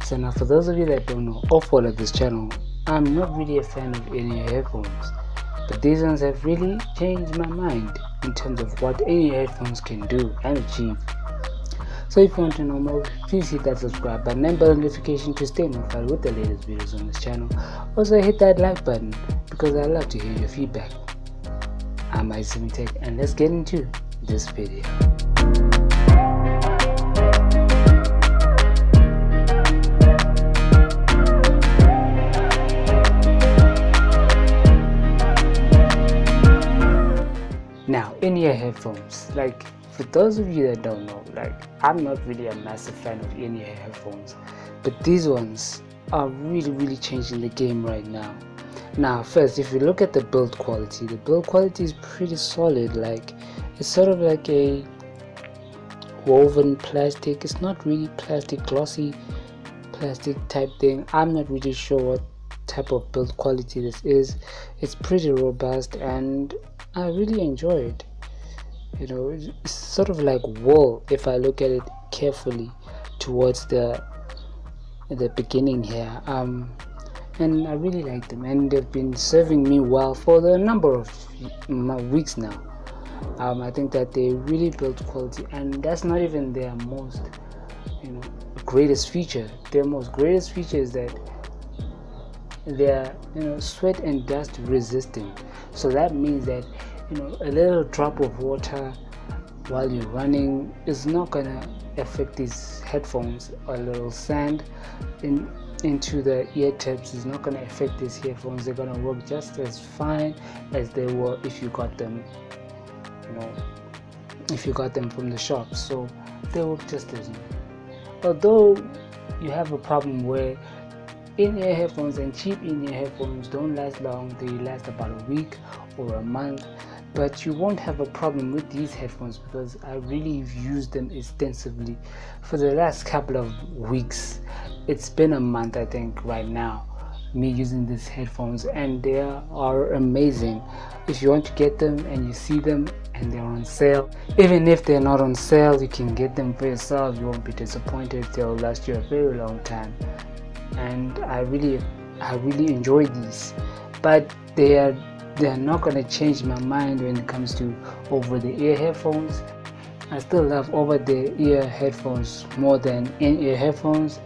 So now for those of you that don't know or follow this channel, I'm not really a fan of in-ear headphones, but these ones have really changed my mind in terms of what in-ear headphones can do and achieve. So if you want to know more, please hit that subscribe button and bell notification to stay notified with the latest videos on this channel. Also hit that like button because I love to hear your feedback. I'm Sivia and let's get into this video. Now, in-ear headphones, for those of you that don't know, I'm not really a massive fan of in-ear headphones, but these ones are really changing the game right now. Now, first, if you look at the build quality is pretty solid. It's sort of like a woven plastic. It's not really plastic, glossy plastic type thing. I'm not really sure what type of build quality this is. It's pretty robust and I really enjoy it. It's sort of like wool if I look at it carefully towards the beginning here. And I really like them, and they've been serving me well for the number of weeks now. I think that they really build quality, and that's not even their most greatest feature. Their most greatest feature is that they're sweat and dust resistant. So that means that a little drop of water while you're running is not gonna affect these headphones. A little sand into the ear tips is not gonna affect these headphones. They're gonna work just as fine as they were if you got them from the shop. So they work just as well. Although you have a problem where in-ear headphones and cheap in-ear headphones don't last long. They last about a week or a month, but you won't have a problem with these headphones because I really used them extensively for the last couple of weeks. It's been a month, I think, right now, me using these headphones, and they are amazing. If you want to get them and you see them and they're on sale, even if they're not on sale, you can get them for yourself. You won't be disappointed. They'll last you a very long time. And I really enjoy these, but they are not going to change my mind when it comes to over-the-ear headphones. I still love over-the-ear headphones more than in-ear headphones.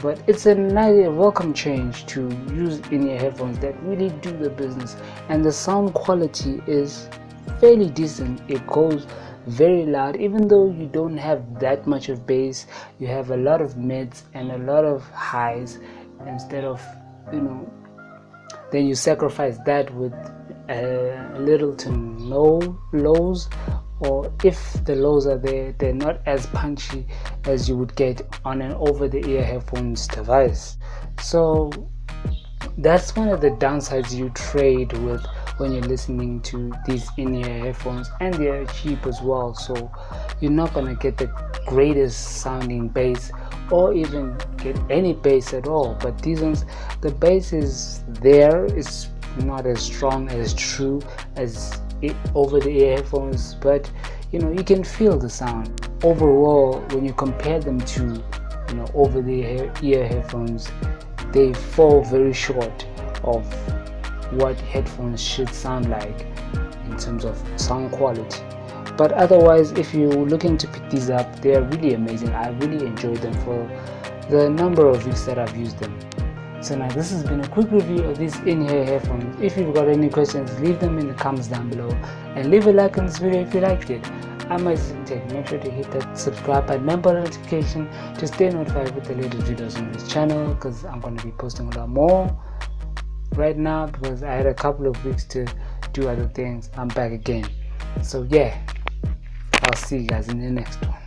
But it's a nice welcome change to use in-ear headphones that really do the business, and the sound quality is fairly decent. It goes very loud, even though you don't have that much of bass. You have a lot of mids and a lot of highs instead of then you sacrifice that with little to no lows, or if the lows are there, they're not as punchy as you would get on an over-the-ear headphones device. So that's one of the downsides you trade with when you're listening to these in-ear headphones, and they're cheap as well, so you're not gonna get the greatest sounding bass or even get any bass at all. But these ones, the bass is there. It's not as strong, as true as over-the-ear headphones, but you can feel the sound. Overall, when you compare them to over-the-ear headphones, they fall very short of what headphones should sound like in terms of sound quality. But otherwise, if you're looking to pick these up, they are really amazing. I really enjoyed them for the number of weeks that I've used them. So now this has been a quick review of these in-ear headphones. If you've got any questions, leave them in the comments down below, and leave a like on this video if you liked it. I'm Sivia. Make sure to hit that subscribe button and bell notification to stay notified with the latest videos on this channel, because I'm going to be posting a lot more right now because I had a couple of weeks to do other things. I'm back again. So yeah, I'll see you guys in the next one.